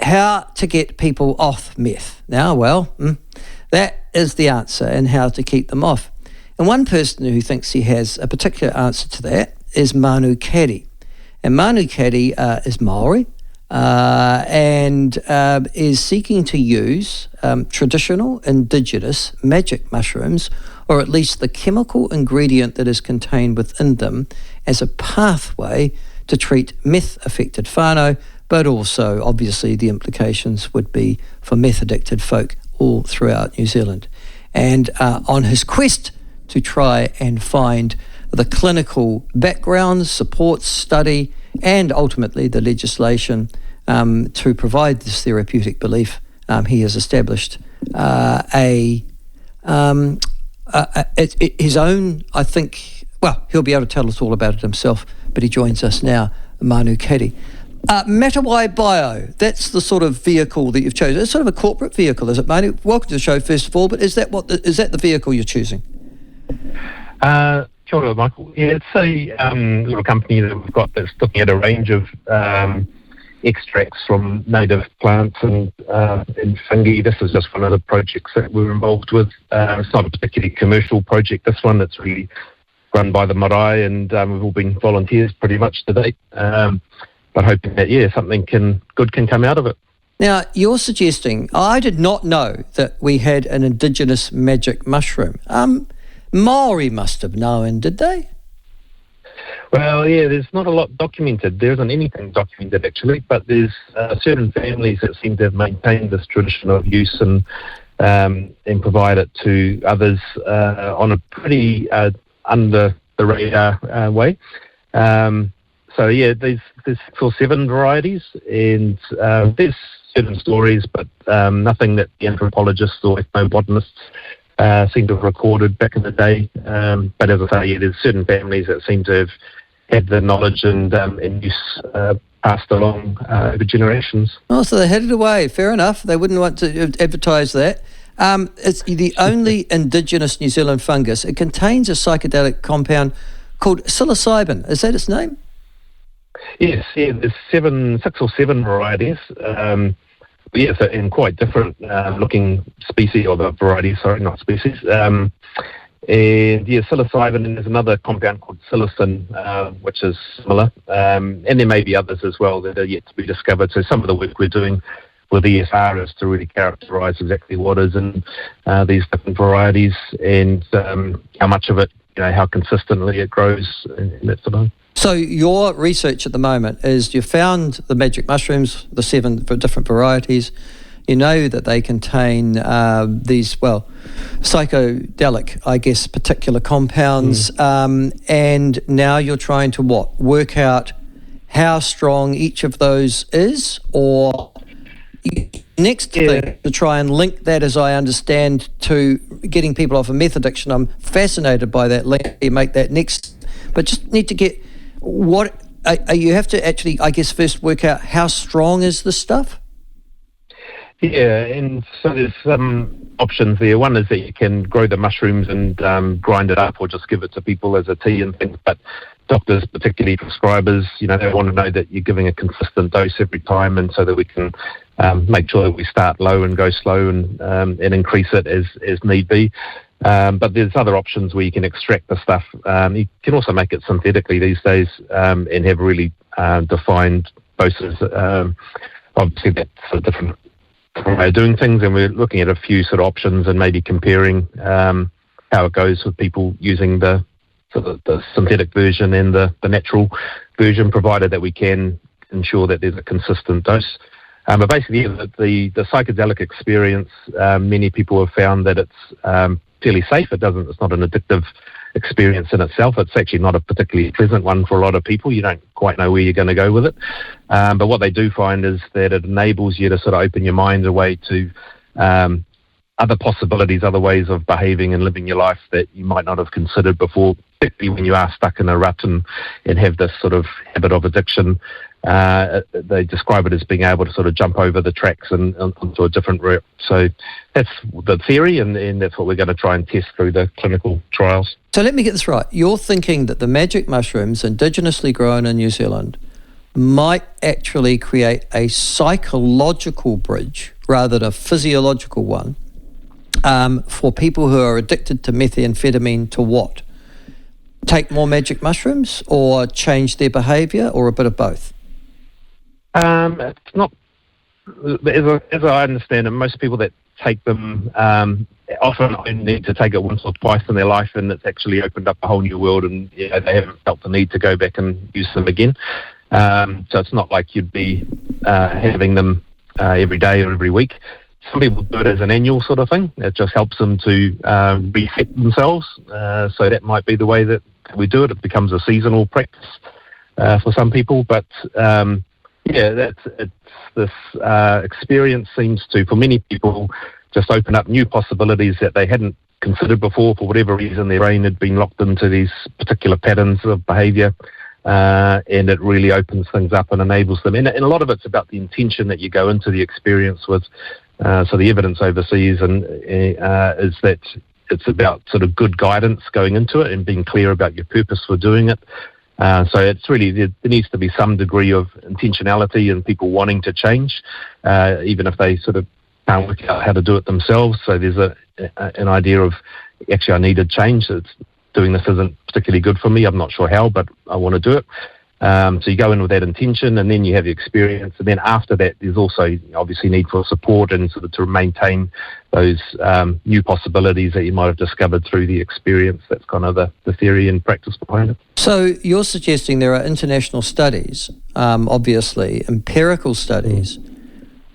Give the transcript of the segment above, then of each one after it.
how to get people off meth. Now, well, that is the answer, and how to keep them off. And one person who thinks he has a particular answer to that is Manu Caddie. And Manu Caddie is Maori, and is seeking to use traditional indigenous magic mushrooms, or at least the chemical ingredient that is contained within them, as a pathway to treat meth-affected whānau, but also, obviously, the implications would be for meth-addicted folk all throughout New Zealand. And on his quest to try and find the clinical background, support, study, and ultimately the legislation to provide this therapeutic belief, he has established his own, I think, well, he'll be able to tell us all about it himself, but he joins us now, Manu Caddie. Matawai Bio, that's the sort of vehicle that you've chosen. It's sort of a corporate vehicle, is it, Manu? Welcome to the show, first of all, but is that the vehicle you're choosing? Kia ora, Michael. Yeah, it's a little company that we've got that's looking at a range of extracts from native plants and fungi. This is just one of the projects that we're involved with. It's not a particularly commercial project, this one. It's really run by the marae, and we've all been volunteers pretty much to date. But hoping that, something good can come out of it. Now, you're suggesting, I did not know that we had an indigenous magic mushroom. Maori must have known, did they? Well, there's not a lot documented. There isn't anything documented, actually, but there's certain families that seem to have maintained this tradition of use and provide it to others on a pretty under-the-radar way. There's 6 or 7 varieties, and there's certain stories, but nothing that the anthropologists or ethnobotanists seem to have recorded back in the day. But as I say, there's certain families that seem to have had the knowledge and use passed along over generations. Oh, so they had it away. Fair enough. They wouldn't want to advertise that. It's the only indigenous New Zealand fungus. It contains a psychedelic compound called psilocybin. Is that its name? Yes, there's 6 or 7 varieties. In quite different looking species, or the varieties, sorry, not species. Psilocybin, and there's another compound called psilocin, which is similar. And there may be others as well that are yet to be discovered. So some of the work we're doing with ESR is to really characterise exactly what is in these different varieties, and how much of it, how consistently it grows, and that sort of thing. So your research at the moment is you found the magic mushrooms, the 7 different varieties. You know that they contain these, psychedelic, I guess, particular compounds. And now you're trying to work out how strong each of those is, or next thing to try and link that, as I understand, to getting people off a meth addiction. I'm fascinated by that link. You make that next, but just need to get you have to actually, I guess, first work out how strong is this stuff. Yeah, and so there's some options there. One is that you can grow the mushrooms and grind it up, or just give it to people as a tea and things. But doctors, particularly prescribers, they want to know that you're giving a consistent dose every time, and so that we can make sure that we start low and go slow and increase it as need be. But there's other options where you can extract the stuff. You can also make it synthetically these days, and have really defined doses. Obviously, that's a different way of doing things, and we're looking at a few sort of options and maybe comparing how it goes with people using the synthetic version and the natural version, provided that we can ensure that there's a consistent dose. But basically, the psychedelic experience, many people have found that it's fairly safe. It's not an addictive experience in itself. It's actually not a particularly pleasant one for a lot of people. You don't quite know where you're going to go with it. But what they do find is that it enables you to sort of open your mind away to other possibilities, other ways of behaving and living your life that you might not have considered before, particularly when you are stuck in a rut and have this sort of habit of addiction. They describe it as being able to sort of jump over the tracks and onto a different route. So that's the theory, and that's what we're going to try and test through the clinical trials. So let me get this right. You're thinking that the magic mushrooms, indigenously grown in New Zealand, might actually create a psychological bridge rather than a physiological one for people who are addicted to methamphetamine to what? Take more magic mushrooms or change their behaviour or a bit of both? It's not, as I understand it, most people that take them often only need to take it once or twice in their life, and it's actually opened up a whole new world, and they haven't felt the need to go back and use them again. So it's not like you'd be having them every day or every week. Some people do it as an annual sort of thing. It just helps them to reset themselves. So that might be the way that we do it. It becomes a seasonal practice for some people. But this experience seems to, for many people, just open up new possibilities that they hadn't considered before. For whatever reason, their brain had been locked into these particular patterns of behaviour. And it really opens things up and enables them. And a lot of it's about the intention that you go into the experience with. So the evidence overseas is that it's about sort of good guidance going into it and being clear about your purpose for doing it. So it's really, there needs to be some degree of intentionality and people wanting to change, even if they sort of can't work out how to do it themselves. So there's an idea of, actually, I need a change. Doing this isn't particularly good for me. I'm not sure how, but I want to do it. So you go in with that intention, and then you have the experience. And then after that, there's also obviously need for support and sort of to maintain those new possibilities that you might have discovered through the experience. That's kind of the theory and practice behind it. So you're suggesting there are international studies, obviously empirical studies,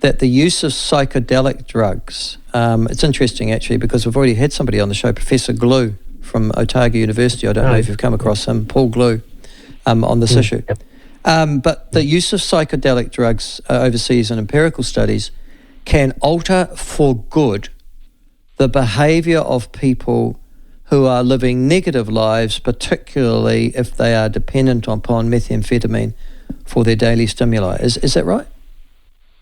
that the use of psychedelic drugs, it's interesting actually because we've already had somebody on the show, Professor Glue from Otago University. I don't know if you've come across him, Paul Glue, on this issue. Yep. But the use of psychedelic drugs overseas in empirical studies can alter for good the behaviour of people who are living negative lives, particularly if they are dependent upon methamphetamine for their daily stimuli. Is that right?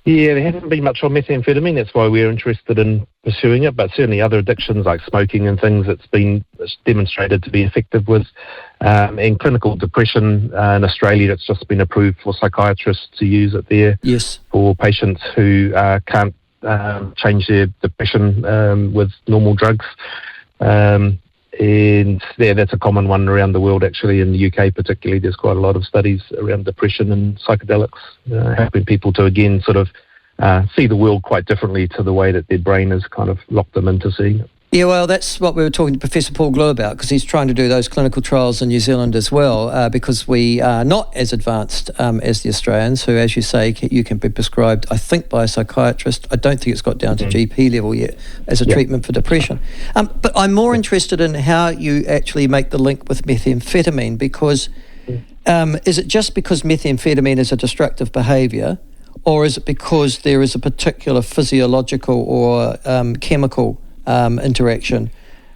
Yeah, there hasn't been much on methamphetamine. That's why we're interested in pursuing it. But certainly other addictions like smoking and things, it's demonstrated to be effective with. And clinical depression in Australia, it's just been approved for psychiatrists to use it there. Yes. For patients who can't change their depression with normal drugs. And that's a common one around the world, actually. In the UK particularly, there's quite a lot of studies around depression and psychedelics, helping people to, again, sort of see the world quite differently to the way that their brain has kind of locked them into seeing it. Yeah, well, that's what we were talking to Professor Paul Glue about, because he's trying to do those clinical trials in New Zealand as well, because we are not as advanced as the Australians, who, as you say, you can be prescribed, I think, by a psychiatrist. I don't think it's got down to GP level yet as a treatment for depression. But I'm more interested in how you actually make the link with methamphetamine, because is it just because methamphetamine is a destructive behaviour, or is it because there is a particular physiological or chemical interaction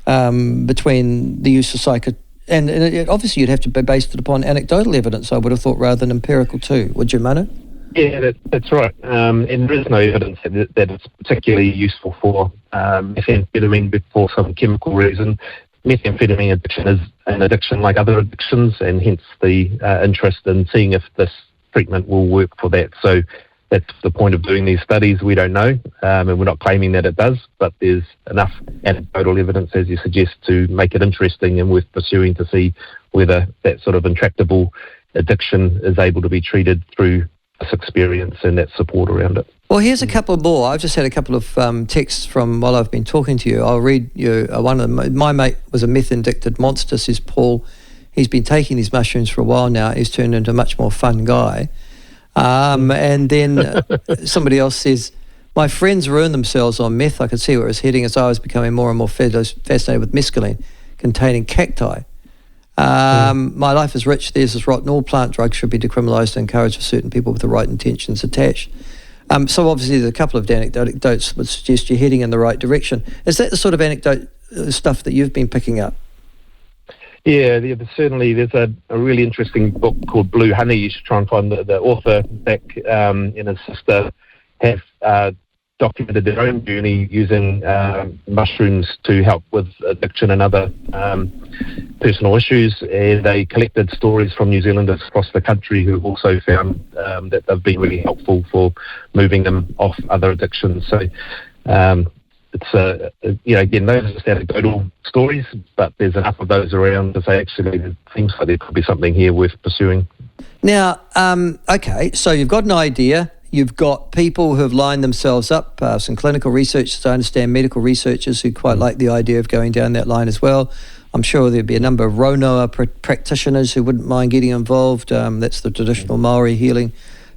between the use of psycho, and obviously you'd have to base it upon anecdotal evidence, I would have thought, rather than empirical too. Would you, Manu? Yeah, that's right. And there is no evidence that it's particularly useful for methamphetamine for some chemical reason. Methamphetamine addiction is an addiction like other addictions, and hence the interest in seeing if this treatment will work for that. So that's the point of doing these studies. We don't know, and we're not claiming that it does, but there's enough anecdotal evidence, as you suggest, to make it interesting and worth pursuing to see whether that sort of intractable addiction is able to be treated through this experience and that support around it. Well, here's a couple more. I've just had a couple of texts from while I've been talking to you. I'll read you one of them. My mate was a meth-addicted monster, says Paul. He's been taking these mushrooms for a while now. He's turned into a much more fun guy. And then somebody else says, my friends ruined themselves on meth. I could see where it was heading as I was becoming more and more fascinated with mescaline containing cacti. My life is rich. There's this rotten. All plant drugs should be decriminalised and encouraged for certain people with the right intentions attached. So obviously there's a couple of anecdotes that would suggest you're heading in the right direction. Is that the sort of anecdote stuff that you've been picking up? Yeah, certainly. There's a really interesting book called Blue Honey. You should try and find the author. Beck and his sister have documented their own journey using mushrooms to help with addiction and other personal issues, and they collected stories from New Zealanders across the country who also found that they've been really helpful for moving them off other addictions. So it's again, those are just anecdotal stories, but there's enough of those around to say actually it seems like there could be something here worth pursuing. Now, okay, so you've got an idea. You've got people who have lined themselves up, some clinical researchers, I understand medical researchers who quite like the idea of going down that line as well. I'm sure there'd be a number of Ronoa practitioners who wouldn't mind getting involved. That's the traditional Maori healing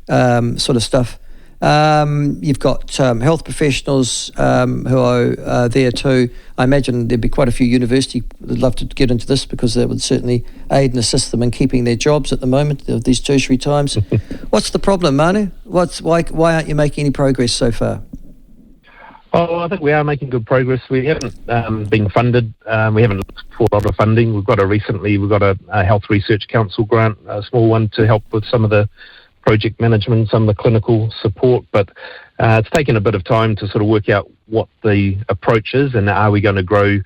sort of stuff. You've got health professionals who are there too. I imagine there'd be quite a few universities that'd love to get into this because that would certainly aid and assist them in keeping their jobs at the moment of these tertiary times. What's the problem, Manu? Why aren't you making any progress so far? Oh, I think we are making good progress. We haven't been funded. We haven't looked for a lot of funding. We've got a Health Research Council grant, a small one, to help with some of the project management, some of the clinical support, but it's taken a bit of time to sort of work out what the approach is, and are we going to grow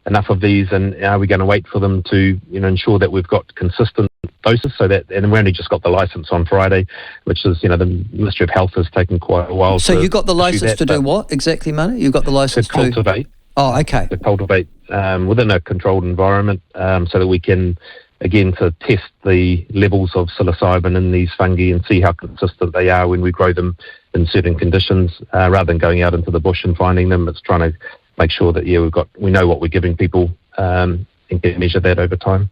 enough of these, and are we going to wait for them to ensure that we've got consistent doses, and we only just got the license on Friday, which is the Ministry of Health has taken quite a while. So you got the license to do what exactly, Manu? You got the license to cultivate. Oh, okay. To cultivate within a controlled environment, so that we can, again, to test the levels of psilocybin in these fungi and see how consistent they are when we grow them in certain conditions, rather than going out into the bush and finding them. It's trying to make sure that we know what we're giving people and can measure that over time.